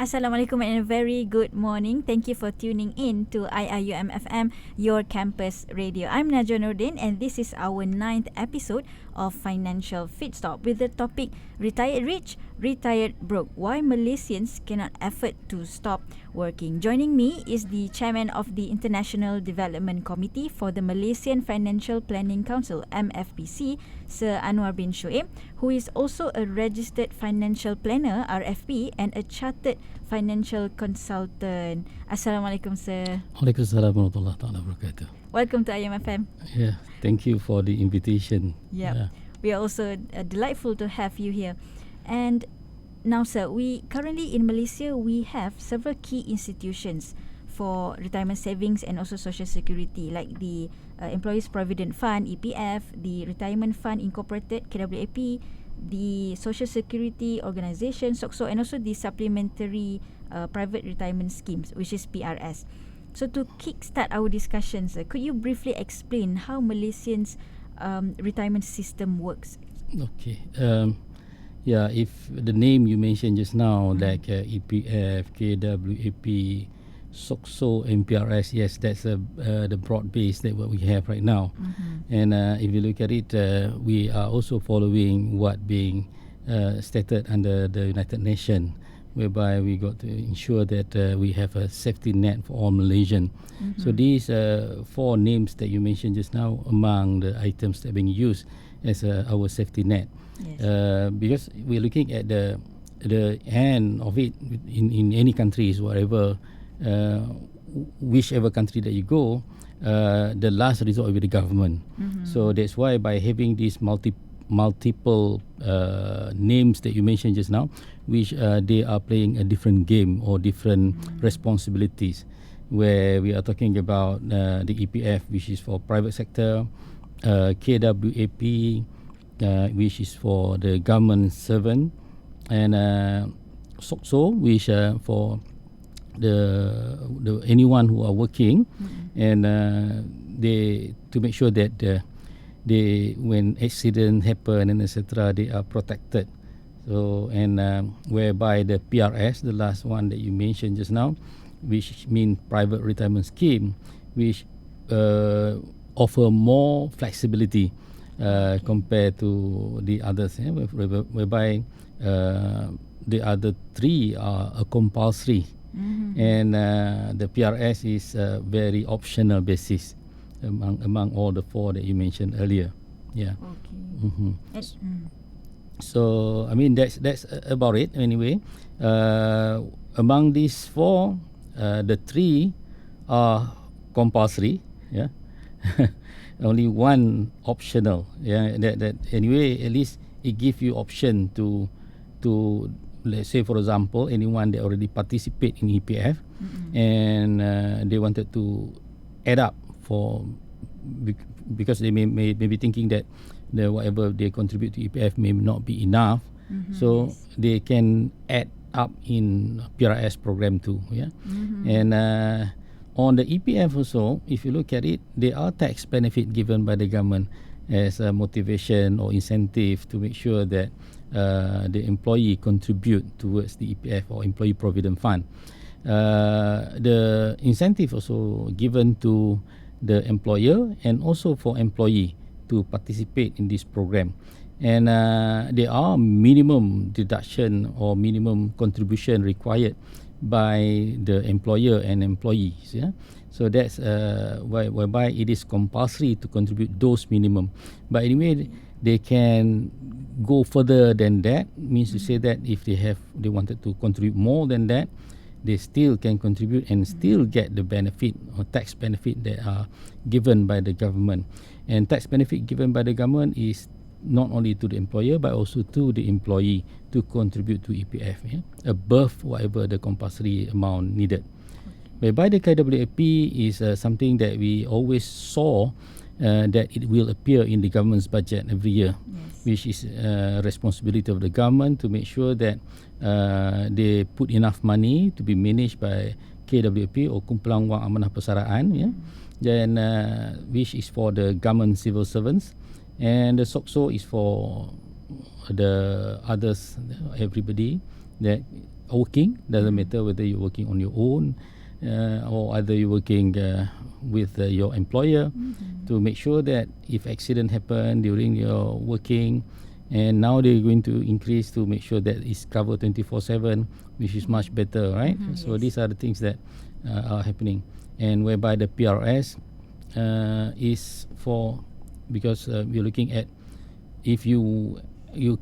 Assalamualaikum and a very good morning. Thank you for tuning in to IIUM FM, your campus radio. I'm Najwa Nordin and this is our 9th episode of Financial Fit Stop with the topic Retired Rich, Retired Broke. Why Malaysians cannot afford to stop working. Joining me is the chairman of the International Development Committee for the Malaysian Financial Planning Council, MFPC, Sir Anuar bin Shuib, who is also a registered financial planner, RFP, and a chartered financial consultant. Assalamualaikum, sir. Waalaikumsalam warahmatullahi wabarakatuh. Welcome to IMFM. Yeah, thank you for the invitation. Yep. Yeah. We are also delightful to have you here. And now, sir, we currently in Malaysia, we have several key institutions for retirement savings and also social security, like the Employees Provident Fund, EPF, the Retirement Fund Incorporated, KWAP, the Social Security Organisation, SOCSO, and also the Supplementary Private Retirement Schemes, which is PRS. So to kickstart our discussions, could you briefly explain how Malaysians' retirement system works? Okay. Yeah, if the name you mentioned just now, like EPF, KWAP, SOCSO, and PRS, yes, that's the broad base that what we have right now. And if you look at it, we are also following what being stated under the United Nations, whereby we got to ensure that we have a safety net for all Malaysians. So these four names that you mentioned just now among the items that are being used as our safety net. Yes. Because we're looking at the end of it in any countries, whatever, whichever country that you go, the last resort will be the government. So that's why by having these multiple names that you mentioned just now, which they are playing a different game or different responsibilities, where we are talking about the EPF, which is for private sector, KWAP, which is for the government servant, and SOCSO, which for the anyone who are working, and they to make sure that they when accident happen and etc. they are protected. So and whereby the PRS, the last one that you mentioned just now, which mean private retirement scheme, which offer more flexibility compared to the others, whereby the other three are compulsory. And the PRS is a very optional basis among all the four that you mentioned earlier. Yeah. Okay. So I mean that's about it anyway. Among these four, the three are compulsory. Yeah. Only one optional. Yeah. That anyway, at least it gives you option to let's say, for example, anyone that already participate in EPF and they wanted to add up for because they may be thinking that whatever they contribute to EPF may not be enough, so they can add up in PRS program too. Yeah, and on the EPF also, if you look at it, there are tax benefit given by the government as a motivation or incentive to make sure that the employee contribute towards the EPF or Employee Provident Fund. The incentive also given to the employer and also for employee to participate in this program. And there are minimum deduction or minimum contribution required by the employer and employees. Yeah? So that's whereby it is compulsory to contribute those minimum. But anyway, they can go further than that. Means to say that if they wanted to contribute more than that, they still can contribute and still get the benefit or tax benefit that are given by the government. And tax benefit given by the government is not only to the employer but also to the employee to contribute to EPF, yeah, above whatever the compulsory amount needed. Whereby the KWAP is something that we always saw that it will appear in the government's budget every year, which is responsibility of the government to make sure that they put enough money to be managed by KWAP or Kumpulan Wang Amanah Persaraan, yeah, then which is for the government civil servants, and the SOCSO is for the others, everybody that working. Doesn't matter whether you're working on your own or either you're working with your employer, to make sure that if accident happen during your working, and now they're going to increase to make sure that it's covered 24/7, which is much better, right? So these are the things that are happening, and whereby the PRS is for, because we're looking at if you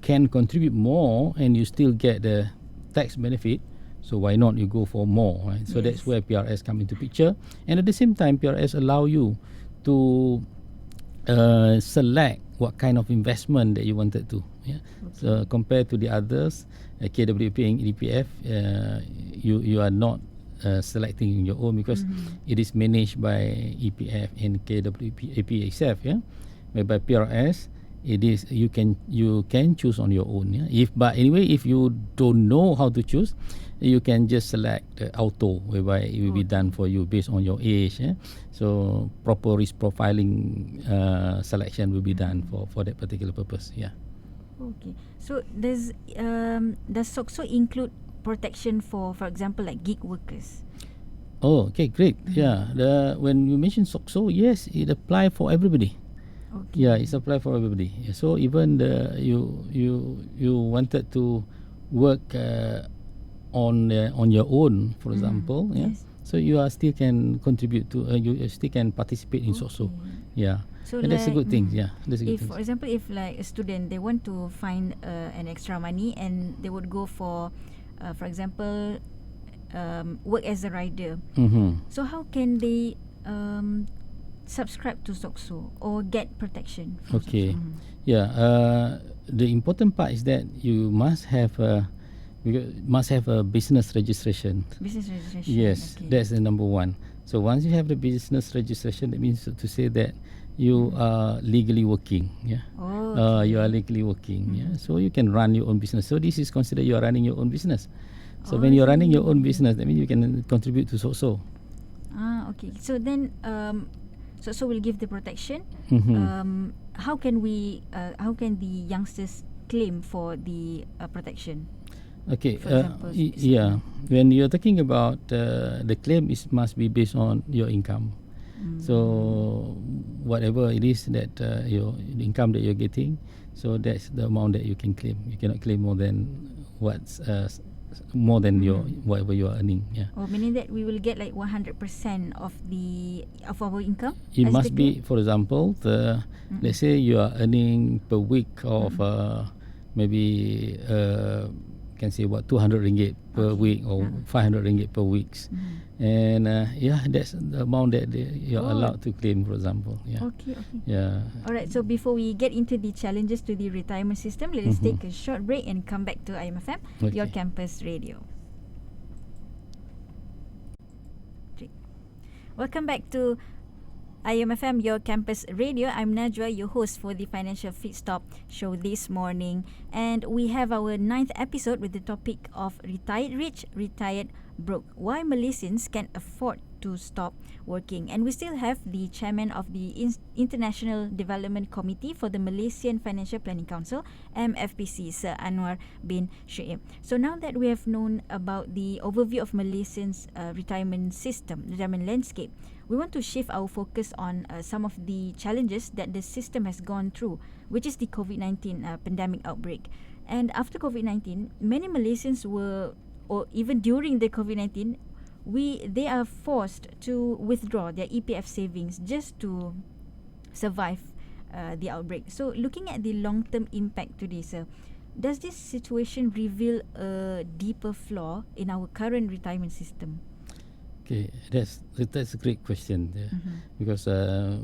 can contribute more and you still get the tax benefit, so why not you go for more, right? So that's where PRS come into picture, and at the same time PRS allow you to select what kind of investment that you wanted to, so compared to the others, KWP and EPF, you are not selecting your own, because it is managed by EPF and KWP APXF, whereby PRS, it is you can choose on your own, but anyway, if you don't know how to choose, you can just select auto, whereby it will be done for you based on your age, so proper risk profiling selection will be done for that particular purpose. Okay, so does SOCSO include protection for example, like gig workers? Oh, okay, great. When you mention SOCSO, yes, it apply for everybody. It's apply for everybody. So even you wanted to work on your own, for example, so you are still can contribute to you still can participate in SOCSO. So and that's a good thing. That's a good if thing. for example, if like a student, they want to find an extra money and they would go for example, work as a rider, so how can they subscribe to SOCSO or get protection from Okay. SOCSO? The important part is that you must have a business registration. Business registration. Yes, that's the number one. So once you have the business registration, that means to say that you are legally working. You are legally working. So you can run your own business. So this is considered you are running your own business. So when you're running your own business, that means you can contribute to SOCSO. Okay. So then SOCSO will give the protection. How can the youngsters claim for the protection? Okay. For example, when you're talking about the claim, must be based on your income. So whatever it is that the income that you're getting, so that's the amount that you can claim. You cannot claim more than your whatever you are earning. Meaning that we will get like 100% of our income. It must be, for example, let's say you are earning per week of maybe can say 200 ringgit per week or 500 ringgit per week, and that's the amount that you're allowed to claim, for example. Okay. Alright, so before we get into the challenges to the retirement system, let us take a short break and come back to IMFM, your campus radio. Welcome back to IMFM, your campus radio. I'm Najwa, your host for the Financial Fit Stop show this morning. And we have our 9th episode with the topic of Retired Rich, Retired Broke. Why Malaysians can afford to stop working. And we still have the chairman of the International Development Committee for the Malaysian Financial Planning Council, MFPC, Sir Anuar bin Shuib. So now that we have known about the overview of Malaysians' retirement landscape, we want to shift our focus on some of the challenges that the system has gone through, which is the COVID-19 pandemic outbreak. And after COVID-19, many Malaysians were, or even during the COVID-19, they are forced to withdraw their EPF savings just to survive the outbreak. So looking at the long-term impact to this, does this situation reveal a deeper flaw in our current retirement system? Okay, that's a great question, because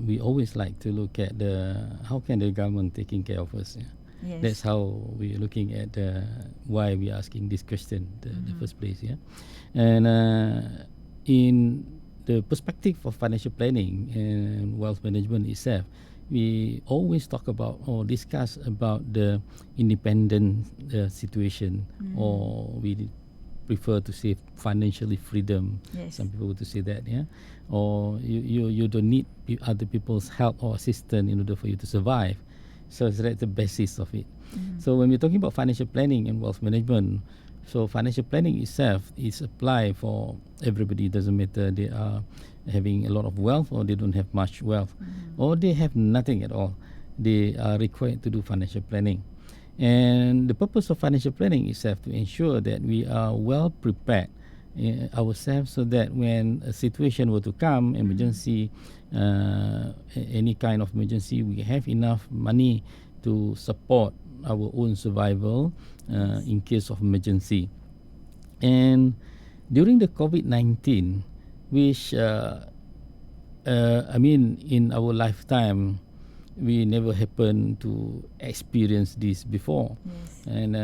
we always like to look at how can the government taking care of us. Yes. That's how we're looking at why we're asking this question in the first place. And in the perspective of financial planning and wealth management itself, we always talk about or discuss about the independent situation, or we prefer to say financially freedom. Yes. Some people would say that, or you don't need other people's help or assistance in order for you to survive. So that's the basis of it. So when we're talking about financial planning and wealth management, So financial planning itself is applied for everybody. Doesn't matter they are having a lot of wealth or they don't have much wealth, or they have nothing at all. They are required to do financial planning. And the purpose of financial planning itself to ensure that we are well prepared ourselves, so that when a situation were to come, emergency, any kind of emergency, we have enough money to support our own survival in case of emergency. And during the COVID-19, which in our lifetime, we never happened to experience this before. Yes. And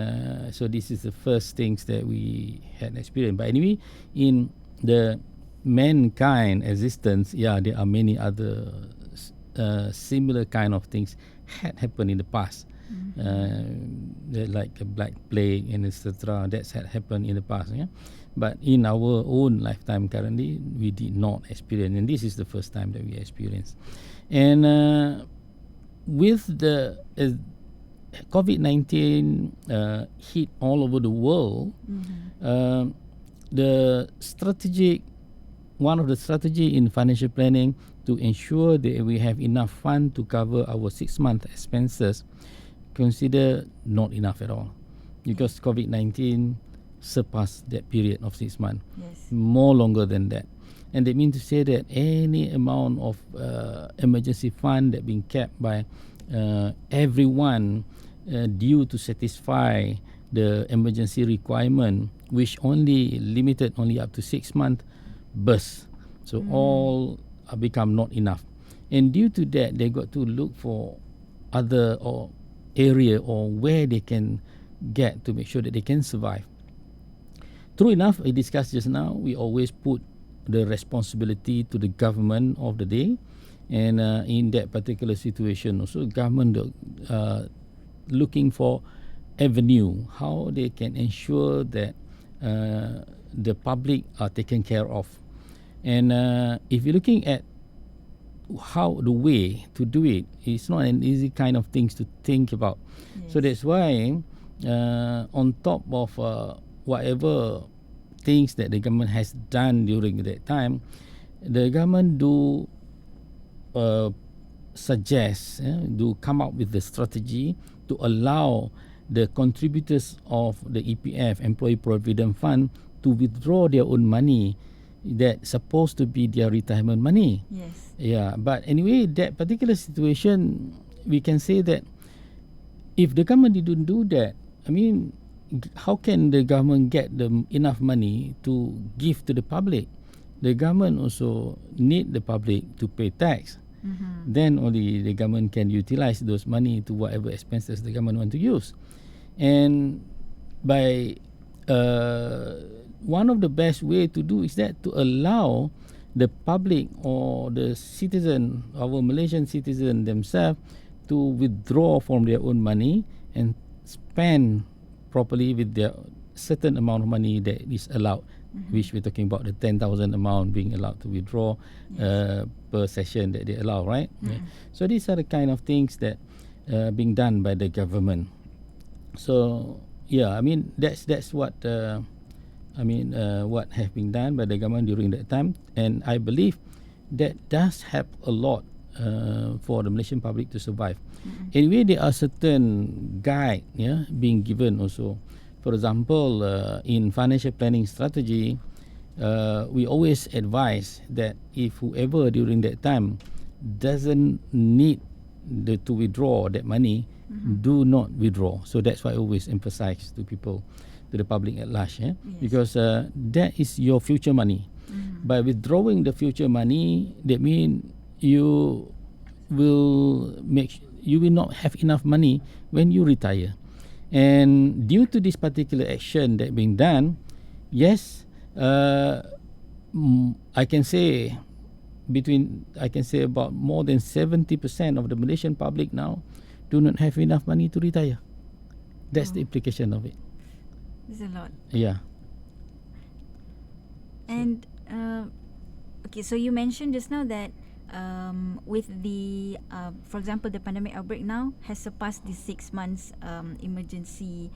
so this is the first things that we had experienced. But anyway, in the mankind existence, there are many other similar kind of things had happened in the past. Like a black plague and etc. That's had happened in the past. But in our own lifetime currently, we did not experience, and this is the first time that we experienced. And with the COVID-19 hit all over the world, one of the strategy in financial planning to ensure that we have enough fund to cover our 6-month expenses, consider not enough at all, because COVID-19 surpassed that period of 6 months, more longer than that. And that means to say that any amount of emergency fund that being kept by everyone due to satisfy the emergency requirement, which only limited only up to 6 months, burst. So all become not enough. And due to that, they got to look for other or area or where they can get to make sure that they can survive. True enough, I discussed just now, we always put the responsibility to the government of the day, and in that particular situation also government looking for avenue how they can ensure that the public are taken care of. And if you're looking at how the way to do it, it's not an easy kind of things to think about. So that's why on top of whatever things that the government has done during that time, the government do suggest, do come up with the strategy to allow the contributors of the EPF, Employee Provident Fund, to withdraw their own money that's supposed to be their retirement money. But anyway, that particular situation, we can say that if the government didn't do that, how can the government get enough money to give to the public? The government also need the public to pay tax. Then only the government can utilize those money to whatever expenses the government want to use. And by one of the best way to do is that to allow the public or the citizen, our Malaysian citizen themselves, to withdraw from their own money and spend properly with their certain amount of money that is allowed, which we're talking about the 10,000 amount being allowed to withdraw per session that they allow, right? So these are the kind of things that being done by the government. So that's what what have been done by the government during that time, and I believe that does help a lot for the Malaysian public to survive. Anyway, there are certain guide being given also. For example, in financial planning strategy, we always advise that if whoever during that time doesn't need to withdraw that money, do not withdraw. So that's why I always emphasize to people, to the public at large, because that is your future money. By withdrawing the future money, that means you will not have enough money when you retire. And due to this particular action that being done, yes, I can say about more than 70% of the Malaysian public now do not have enough money to retire. That's the implication of it. It's a lot. Yeah. And okay, so you mentioned just now that with the for example, the pandemic outbreak now has surpassed the 6 months emergency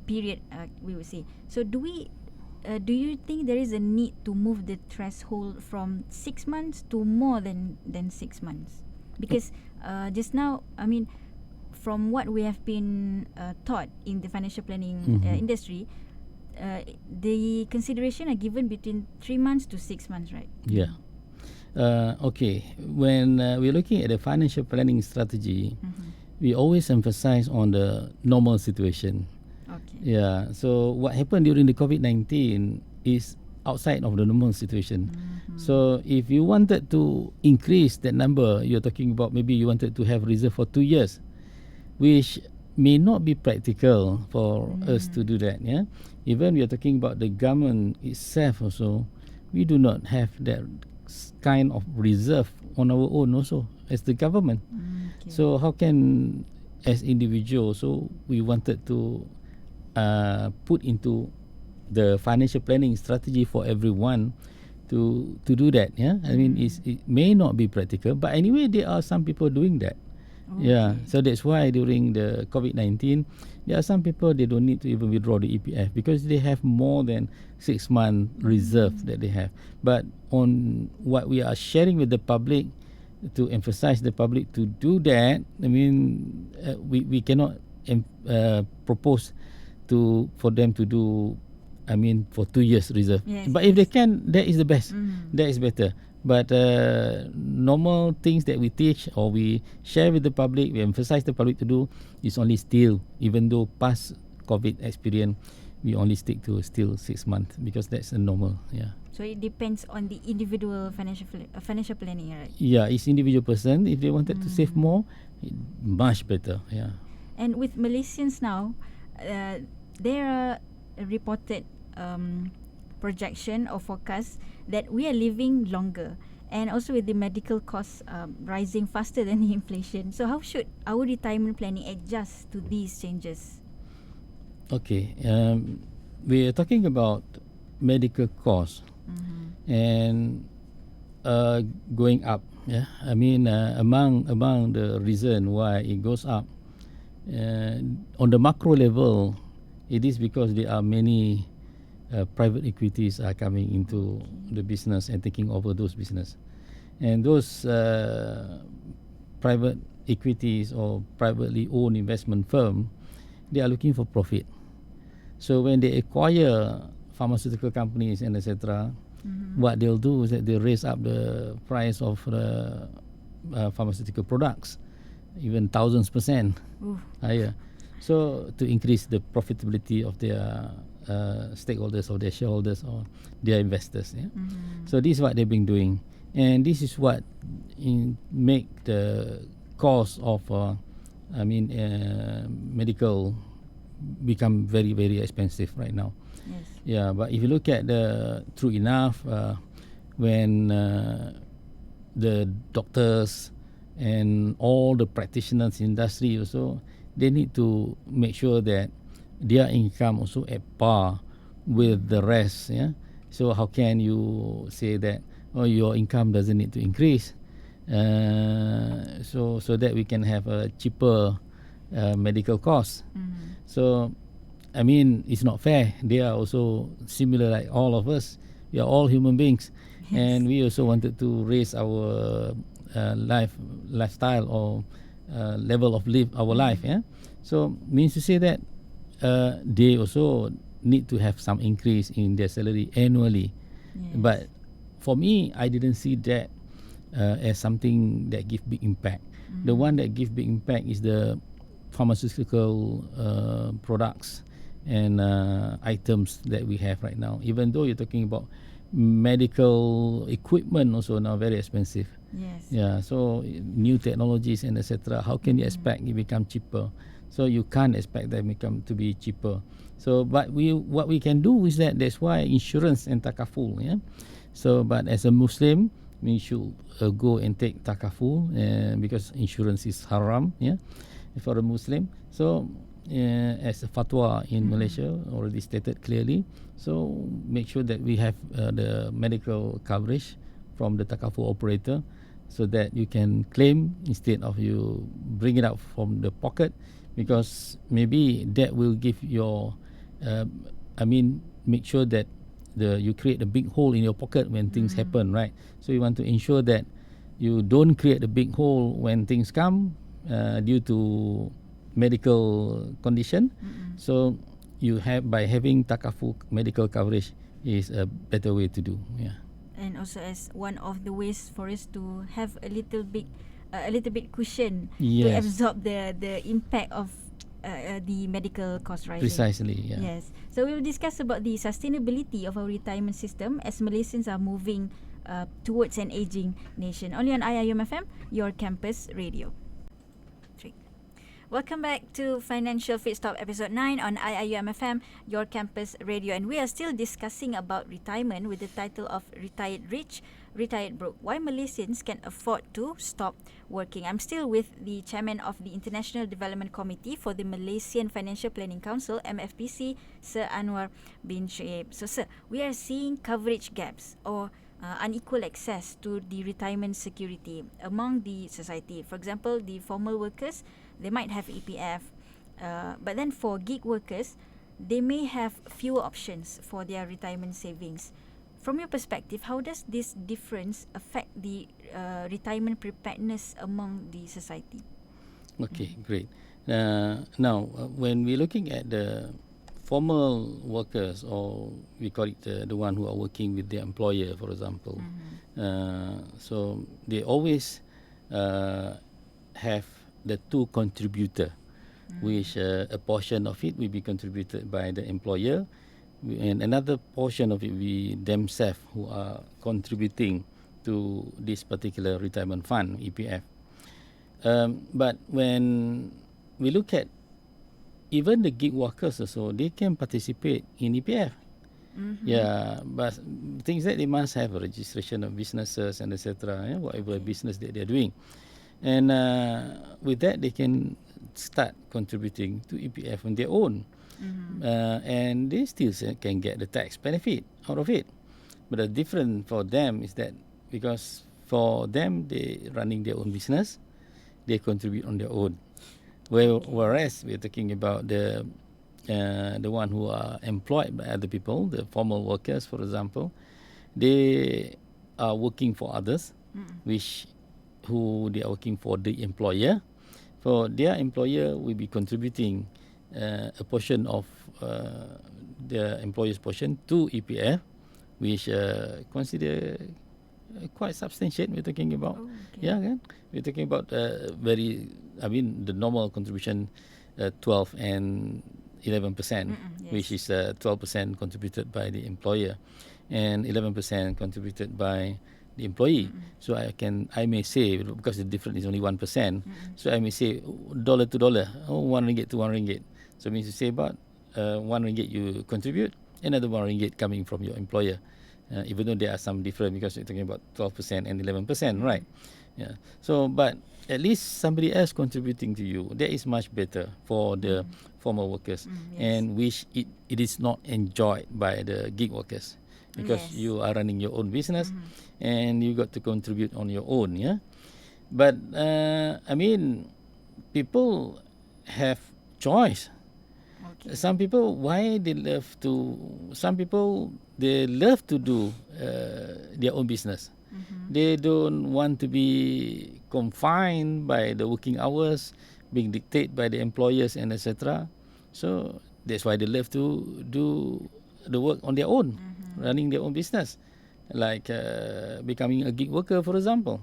period, we would say. So do you think there is a need to move the threshold from 6 months to more than 6 months? Because just now, I mean, from what we have been taught in the financial planning industry, the consideration are given between 3 months to 6 months, right? Yeah. Okay. When we're looking at the financial planning strategy, we always emphasize on the normal situation. Okay. Yeah. So what happened during the COVID-19 is outside of the normal situation. So if you wanted to increase that number, you're talking about maybe you wanted to have reserve for 2 years, which may not be practical for us to do that. Yeah. Even we are talking about the government itself also, we do not have that kind of reserve on our own also as the government. Okay. So how can, as individuals, so we wanted to put into the financial planning strategy for everyone to do that. Yeah, I mean it may not be practical, but anyway there are some people doing that. Yeah, so that's why during the COVID-19 there are some people, they don't need to even withdraw the EPF because they have more than 6 month reserve that they have. But on what we are sharing with the public, to emphasize the public to do that, I mean we cannot propose for them to do, I mean, for 2 years reserve. Yes, but if they can, that is the best. That is better. But normal things that we teach or we share with the public, we emphasize the public to do, is only still, even though past COVID experience, we only stick to still 6 months because that's a normal. Yeah. So it depends on the individual financial planning, right? Yeah, it's individual person. If they wanted to save more, much better. Yeah. And with Malaysians now, there are reported projection or forecast that we are living longer, and also with the medical costs rising faster than the inflation. So how should our retirement planning adjust to these changes? Okay, we are talking about medical costs and going up. Yeah, I mean among the reason why it goes up on the macro level, it is because there are many private equities are coming into the business and taking over those business, and those private equities or privately owned investment firm, they are looking for profit. So when they acquire pharmaceutical companies and etc., what they'll do is that they raise up the price of the pharmaceutical products, even thousands% higher, so to increase the profitability of their stakeholders or their shareholders or their investors. Yeah? So this is what they've been doing, and this is what make the cost of medical become very, very expensive right now. Yes. Yeah, but if you look at true enough, when the doctors and all the practitioners in industry also, they need to make sure that their income also at par with the rest. Yeah. So how can you say that your income doesn't need to increase, so that we can have a cheaper medical cost? So I mean, it's not fair. They are also similar like all of us. We are all human beings, and we also wanted to raise our lifestyle or level of our life. Yeah. So means to say that they also need to have some increase in their salary annually. Yes. But for me, I didn't see that as something that give big impact. The one that give big impact is the pharmaceutical products and items that we have right now. Even though you're talking about medical equipment also now very expensive. Yes. Yeah, so new technologies and etc. How can you expect it become cheaper? So you can't expect them to be cheaper. So but what we can do is that's why insurance and takaful. Yeah. So but as a Muslim, we should go and take takaful because insurance is haram. Yeah, for a Muslim. So as a fatwa in Malaysia already stated clearly. So make sure that we have the medical coverage from the takaful operator, so that you can claim instead of you bring it out from the pocket, because maybe that will give your, make sure that you create a big hole in your pocket when things happen, right? So you want to ensure that you don't create a big hole when things come due to medical condition. So you have, by having takaful medical coverage is a better way to do. Yeah. And also as one of the ways for us to have a little bit cushion to Yes. absorb the impact of the medical cost rising. Precisely. Yeah. Yes. So we will discuss about the sustainability of our retirement system as Malaysians are moving towards an aging nation. Only on IIUM-FM, your campus radio. 3. Welcome back to Financial Fit Stop episode 9 on IIUM-FM, your campus radio. And we are still discussing about retirement with the title of Retired Rich, Retired Broke. Why Malaysians can afford to stop working. I'm still with the chairman of the International Development Committee for the Malaysian Financial Planning Council, MFPC, Sir Anuar bin Shuib. So sir, we are seeing coverage gaps or unequal access to the retirement security among the society. For example, the formal workers, they might have EPF, but then for gig workers, they may have fewer options for their retirement savings. From your perspective, how does this difference affect the retirement preparedness among the society? Okay, great. Now, when we're looking at the formal workers, or we call it the one who are working with their employer, for example, so they always have the two contributor, which a portion of it will be contributed by the employer, and another portion of it we themselves who are contributing to this particular retirement fund, EPF. But when we look at even the gig workers also, they can participate in EPF. Yeah, but things that they must have a registration of businesses and etc. Whatever business that they're doing, and with that they can start contributing to EPF on their own. And they still can get the tax benefit out of it. But the difference for them is that because for them they running their own business, they contribute on their own. Whereas we're talking about the one who are employed by other people, the formal workers, for example, they are working for others, who they are working for the employer. For their employer will be contributing a portion of the employer's portion to EPF, which consider quite substantial. We're talking about, we're talking about the normal contribution 12 and 11%, which is 12% contributed by the employer and 11% contributed by the employee. So I may say, because the difference is only 1%, so I may say dollar to dollar, 1 ringgit to 1 ringgit. So it means to say about 1 ringgit you contribute, another 1 ringgit coming from your employer. Even though there are some difference because you're talking about 12% and 11%, right? Yeah. So, but at least somebody else contributing to you, that is much better for the formal workers, and which it is not enjoyed by the gig workers, because you are running your own business and you got to contribute on your own. Yeah. But people have choice. Some people, some people they love to do their own business. They don't want to be confined by the working hours, being dictated by the employers and etc. So that's why they love to do the work on their own, running their own business, like becoming a gig worker, for example.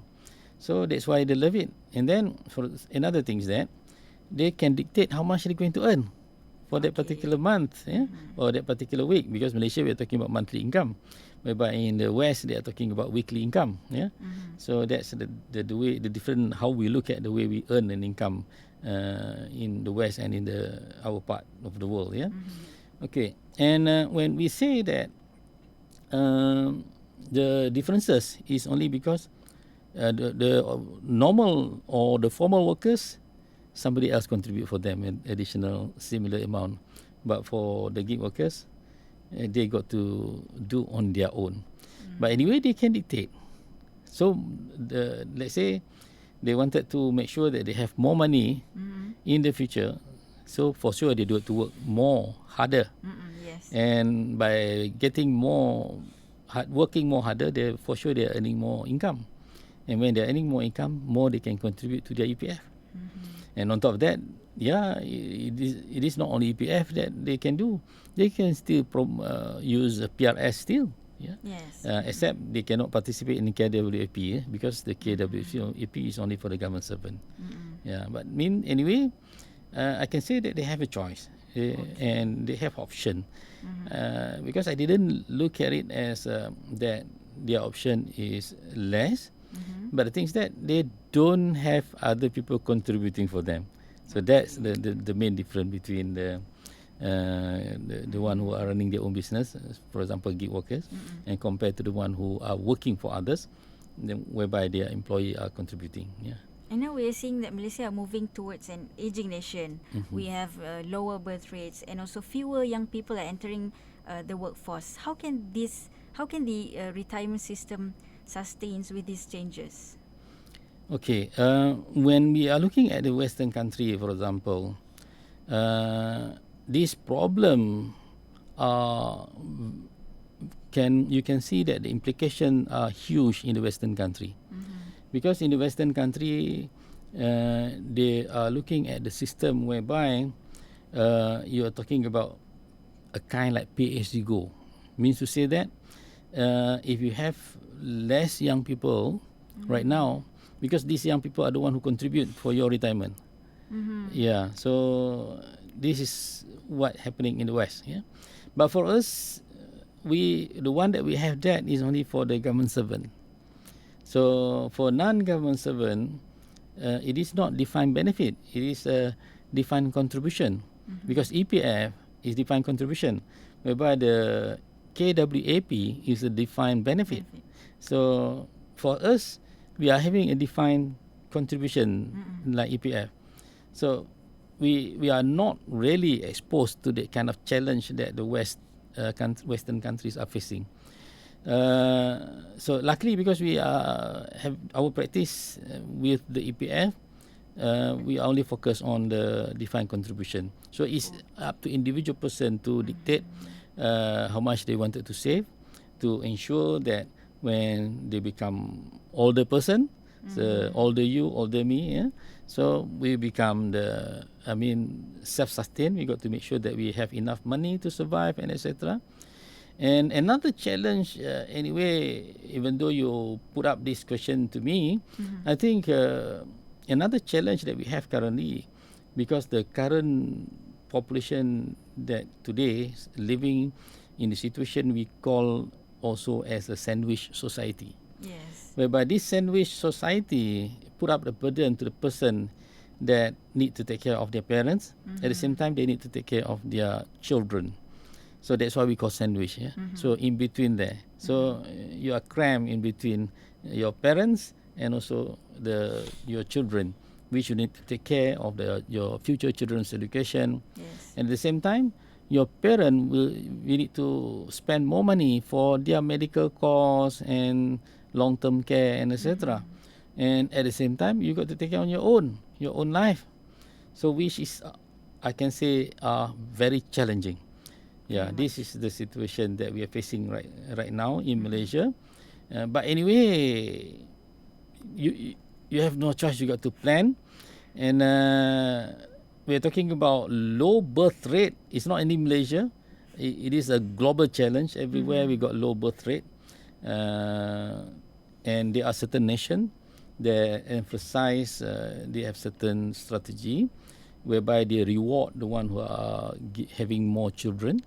So that's why they love it. And then for another thing is that they can dictate how much they're going to earn for that particular month, or that particular week, because Malaysia we are talking about monthly income, whereby in the West they are talking about weekly income. So that's the way, the different how we look at the way we earn an income in the West and in our part of the world. Okay, and when we say that the differences is only because the normal or the formal workers, somebody else contribute for them an additional similar amount, but for the gig workers, they got to do on their own. But anyway, they can dictate. So let's say they wanted to make sure that they have more money in the future, So for sure they do have to work more harder, Yes. and by getting working more harder, for sure they are earning more income, and when they are earning more income, more they can contribute to their EPF. And on top of that, it is not only EPF that they can do. They can still use PRS still. Yeah. Yes. Except they cannot participate in KWAP because the KWAP is only for the government servant. Yeah, but anyway, I can say that they have a choice and they have option. Because I didn't look at it as that their option is less, but the thing is that they don't have other people contributing for them. So that's the main difference between the one who are running their own business, for example, gig workers, and compared to the one who are working for others, whereby their employee are contributing. Yeah. And now we are seeing that Malaysia are moving towards an aging nation. We have lower birth rates, and also fewer young people are entering the workforce. How can the retirement system sustains with these changes? Okay, when we are looking at the Western country, for example, this problem you can see that the implications are huge in the Western country, because in the Western country they are looking at the system whereby you are talking about a kind like pay as you go, means to say that if you have less young people right now, because these young people are the one who contribute for your retirement. Yeah, so this is what happening in the West. Yeah, but for us, the one that we have that is only for the government servant. So for non-government servant, it is not defined benefit. It is a defined contribution, because EPF is defined contribution, whereby the KWAP is a defined benefit. So for us, we are having a defined contribution like EPF. So we are not really exposed to the kind of challenge that the Western countries are facing. So luckily, because we have our practice with the EPF, we are only focused on the defined contribution. So it's up to individual person to dictate how much they wanted to save, to ensure that when they become older person, so older you, older me, yeah, so we become self-sustained. We got to make sure that we have enough money to survive and etc. And another challenge, anyway, even though you put up this question to me, I think another challenge that we have currently, because the current population that today is living in the situation we call also as a sandwich society. Yes. Whereby this sandwich society put up the burden to the person that need to take care of their parents. At the same time, they need to take care of their children. So that's why we call sandwich. Yeah? So in between there. So you are crammed in between your parents and also your children, which you need to take care of your future children's education. Yes. And at the same time, your parent will need to spend more money for their medical costs and long-term care and etc. And at the same time, you got to take care on your own life. So which is, I can say, very challenging. Yeah, this is the situation that we are facing right now in Malaysia. But anyway, you have no choice. You got to plan, and we're talking about low birth rate. It's not only Malaysia. It is a global challenge. Everywhere we got low birth rate, and there are certain nations that emphasize. They have certain strategy whereby they reward the one who are having more children.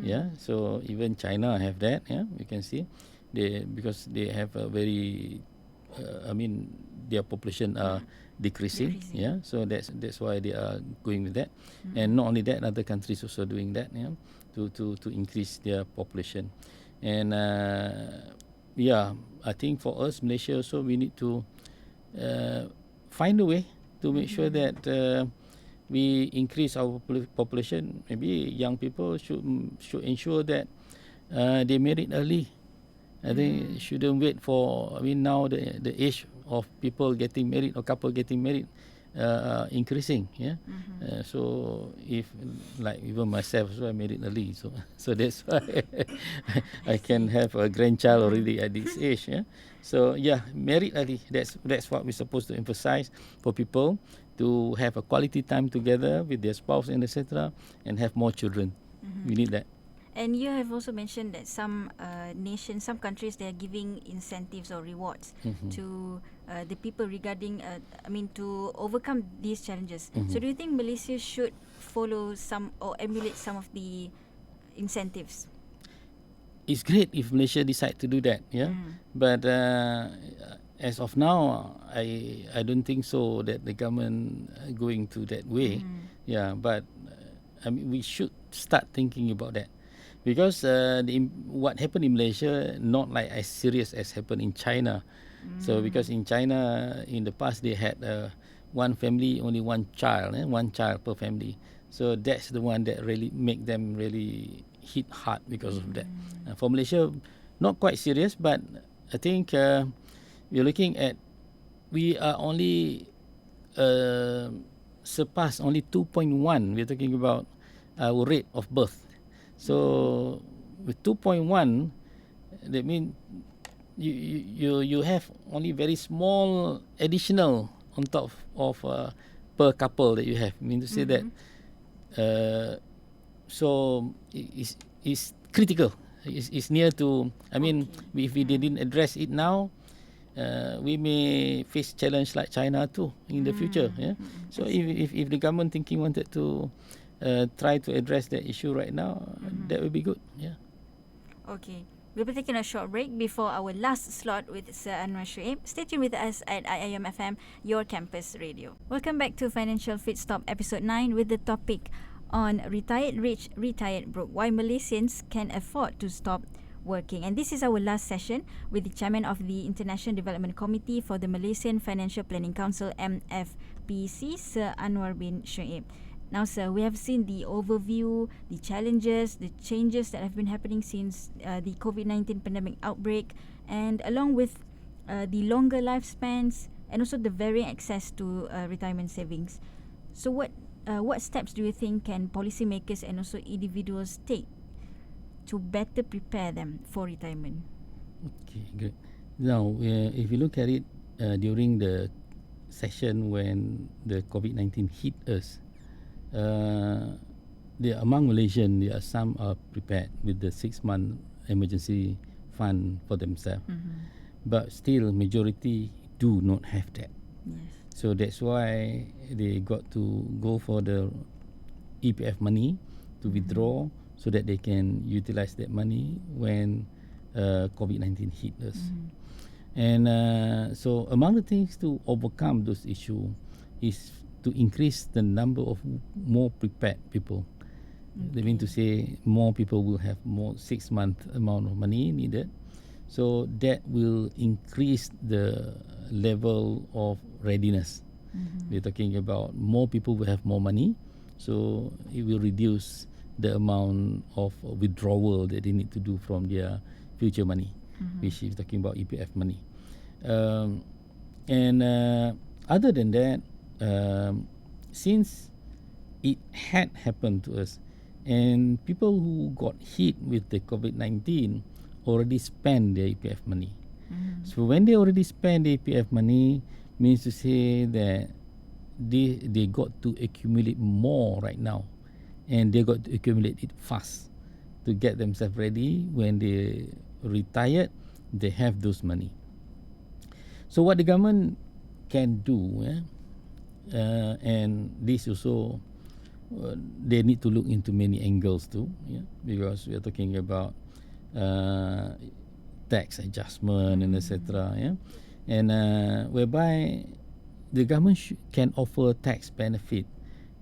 Yeah, so even China have that. Yeah, you can see because they have a very their population are decreasing. Yeah, so that's why they are going with that. And not only that, other countries also doing that. Yeah, to increase their population. And I think for us, Malaysia also, we need to find a way to make sure that we increase our population. Maybe young people should ensure that they marry early. I think shouldn't wait for. Now the age of people getting married or couple getting married increasing. Yeah. So if like even myself, so I married early, so so that's why I can have a grandchild already at this age. Yeah. So yeah, married early. That's what we're supposed to emphasize for people to have a quality time together with their spouse and etc. and have more children. We need that. And you have also mentioned that some nations, some countries, they are giving incentives or rewards to the people regarding, to overcome these challenges. So do you think Malaysia should follow some or emulate some of the incentives? It's great if Malaysia decide to do that, yeah. But as of now, I don't think so that the government going to that way, yeah. But we should start thinking about that because what happened in Malaysia not like as serious as happened in China. So because in China in the past they had one family only one child per family. So that's the one that really make them really hit hard because of that. For Malaysia, not quite serious, but I think we're looking at we are only surpass only 2.1. We're talking about our rate of birth. So with 2.1, that means you have only very small additional on top of per couple that you have. I mean to say that so it's critical. It's near to. I mean, if we didn't address it now, we may face challenge like China too in the future. Yeah. So if the government wanted to try to address that issue right now, that would be good. Yeah. Okay. We'll be taking a short break before our last slot with Sir Anuar Shuib. Stay tuned with us at IIUM FM, your campus radio. Welcome back to Financial Fit Stop episode 9 with the topic on retired rich, retired broke, why Malaysians can afford to stop working. And this is our last session with the chairman of the International Development Committee for the Malaysian Financial Planning Council, MFPC, Sir Anuar bin Shuib. Now, sir, we have seen the overview, the challenges, the changes that have been happening since the COVID-19 pandemic outbreak, and along with the longer lifespans and also the varying access to retirement savings. So what steps do you think can policymakers and also individuals take to better prepare them for retirement? Okay, great. Now, if you look at it during the session when the COVID-19 hit us, among Malaysians, there are some are prepared with the 6-month emergency fund for themselves, but still majority do not have that. Yes. So that's why they got to go for the EPF money to withdraw so that they can utilize that money when COVID-19 hit us. And so among the things to overcome those issues is to increase the number of more prepared people. They mean to say more people will have more 6-month amount of money needed. So that will increase the level of readiness. We're talking about more people will have more money. So it will reduce the amount of withdrawal that they need to do from their future money, which is talking about EPF money. And other than that, since it had happened to us, and people who got hit with the COVID-19 already spent their EPF money. So when they already spend the EPF money, means to say that they got to accumulate more right now, and they got to accumulate it fast to get themselves ready when they retired. They have those money. So what the government can do, and this also they need to look into many angles too, because we are talking about tax adjustment and etc. And whereby the government can offer tax benefit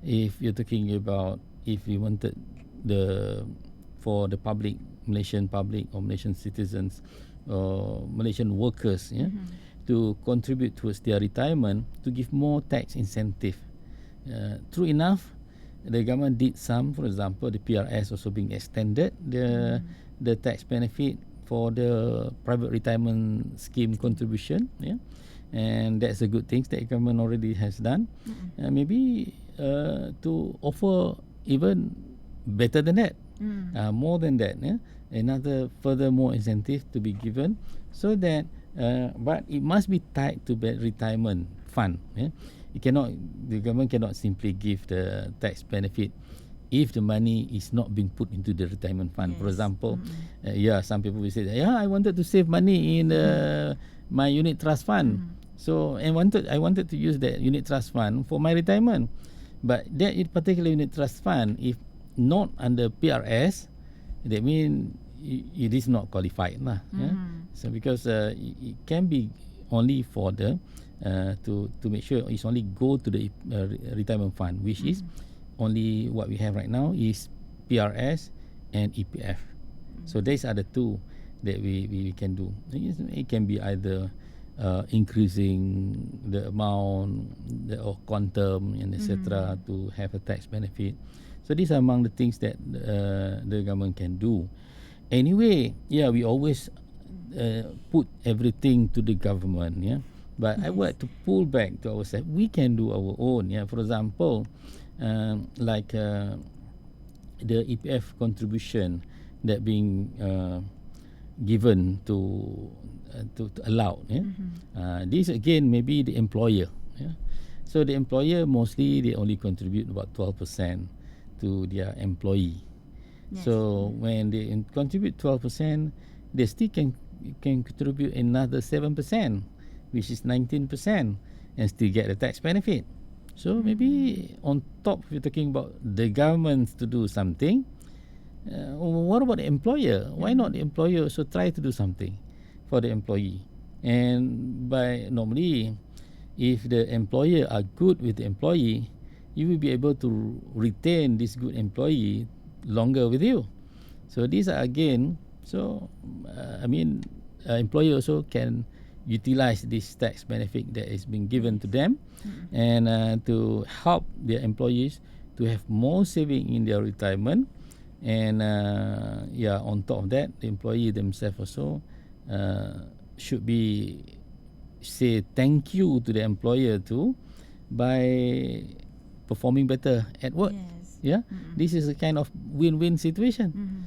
if you're talking about if you wanted for the public, Malaysian public or Malaysian citizens or Malaysian workers, to contribute towards their retirement, to give more tax incentive. True enough, the government did some. For example, the PRS also being extended the tax benefit for the private retirement scheme contribution, and that's a good thing that government already has done. Maybe to offer even better than that, more than that, another furthermore incentive to be given, so that but it must be tied to the retirement fund. It cannot, the government cannot simply give the tax benefit if the money is not being put into the retirement fund. For example, some people will say, I wanted to save money in my unit trust fund. So I wanted to use that unit trust fund for my retirement. But that particular unit trust fund, if not under PRS, that means it is not qualified lah. So because it can be only for the to make sure it's only go to the retirement fund, which is only what we have right now is PRS and EPF. So these are the two that we can do. It can be either increasing the amount or quantum and etc. to have a tax benefit. So these are among the things that the government can do. Anyway, we always put everything to the government, but I would like to pull back to ourselves. We can do our own. For example, like the EPF contribution that being given to allow. This again maybe the employer. So the employer mostly they only contribute about 12% to their employee. So when they contribute 12%, they still can contribute another 7%, which is 19%, and still get the tax benefit. So maybe on top, if you're talking about the government to do something, what about the employer? Why not the employer also try to do something for the employee? And by normally, if the employer are good with the employee, you will be able to retain this good employee longer with you. So these are again, employer also can utilize this tax benefit that is being given to them, and to help their employees to have more saving in their retirement. And on top of that, the employee themselves also should be say thank you to the employer too by performing better at work. This is a kind of win-win situation.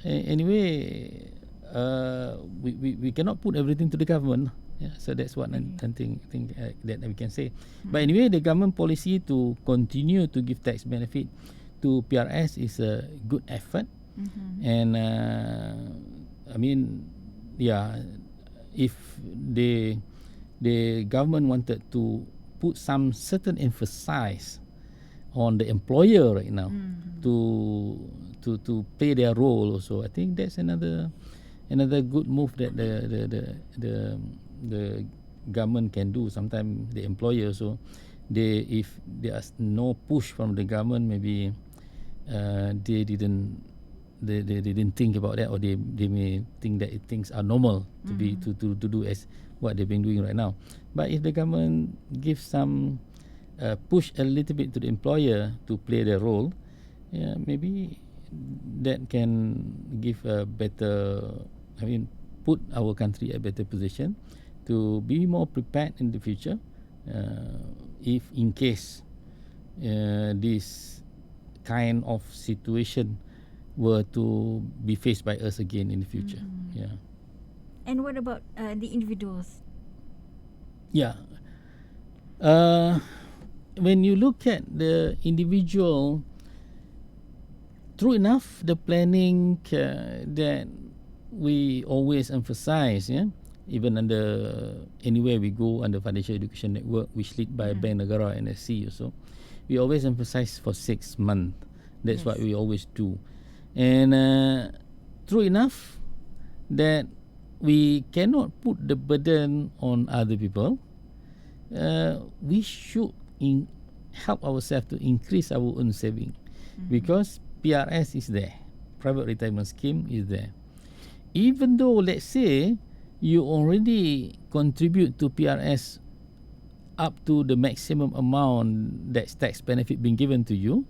Anyway, we cannot put everything to the government. So that's what I think that we can say. But anyway, the government policy to continue to give tax benefit to PRS is a good effort. And if the government wanted to put some certain emphasis on the employer right now to play their role also, I think that's another good move that the government can do. Sometimes the employer also, if there's no push from the government, maybe they didn't think about that, or they may think that things are normal to do as what they've been doing right now. But if the government gives some push a little bit to the employer to play their role, maybe that can give a better, put our country at a better position to be more prepared in the future, if in case this kind of situation were to be faced by us again in the future. And what about the individuals? When you look at the individual, true enough, the planning that we always emphasize, even under anywhere we go under Financial Education Network, which lead by Bank Negara and SC also, we always emphasize for 6 months. That's what we always do. And true enough that we cannot put the burden on other people. We should help ourselves to increase our own saving, because PRS is there, private retirement scheme is there. Even though, let's say, you already contribute to PRS up to the maximum amount that's tax benefit being given to you,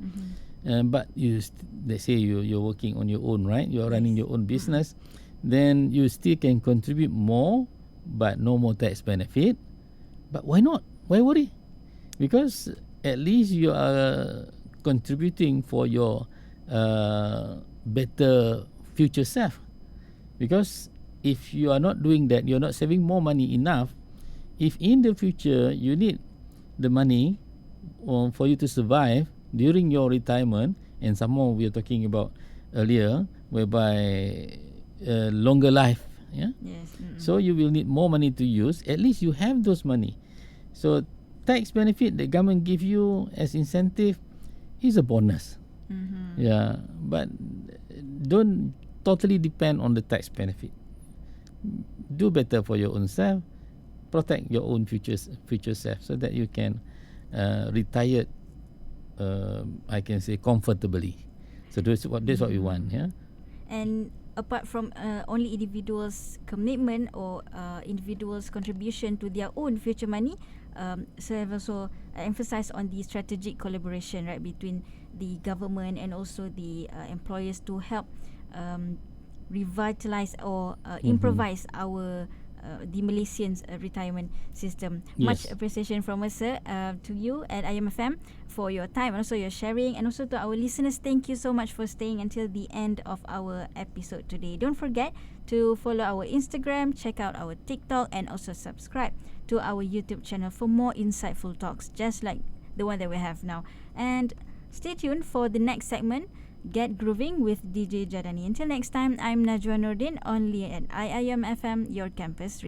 but let's say you're working on your own, right? You're running your own business, then you still can contribute more, but no more tax benefit. But why not? Why worry? Because at least you are contributing for your better future self. Because if you are not doing that, you're not saving more money enough. If in the future you need the money for you to survive during your retirement, and some more we are talking about earlier, whereby longer life, yeah. Yes. So you will need more money to use. At least you have those money. So tax benefit the government give you as incentive is a bonus. Yeah, but don't totally depend on the tax benefit. Do better for your own self. Protect your own future self so that you can retire. I can say comfortably. So that's what we want. Yeah. And apart from only individuals' commitment or individuals' contribution to their own future money, so I've also emphasized on the strategic collaboration, right, between the government and also the employers to help revitalize or improvise our the Malaysians retirement system. Yes. Much appreciation from us, sir, to you at IMFM for your time and also your sharing, and also to our listeners, thank you so much for staying until the end of our episode today. Don't forget to follow our Instagram, check out our TikTok, and also subscribe to our YouTube channel for more insightful talks just like the one that we have now. And stay tuned for the next segment, Get Grooving with DJ Jadani. Until next time, I'm Najwa Nordin, only at IIM FM, your campus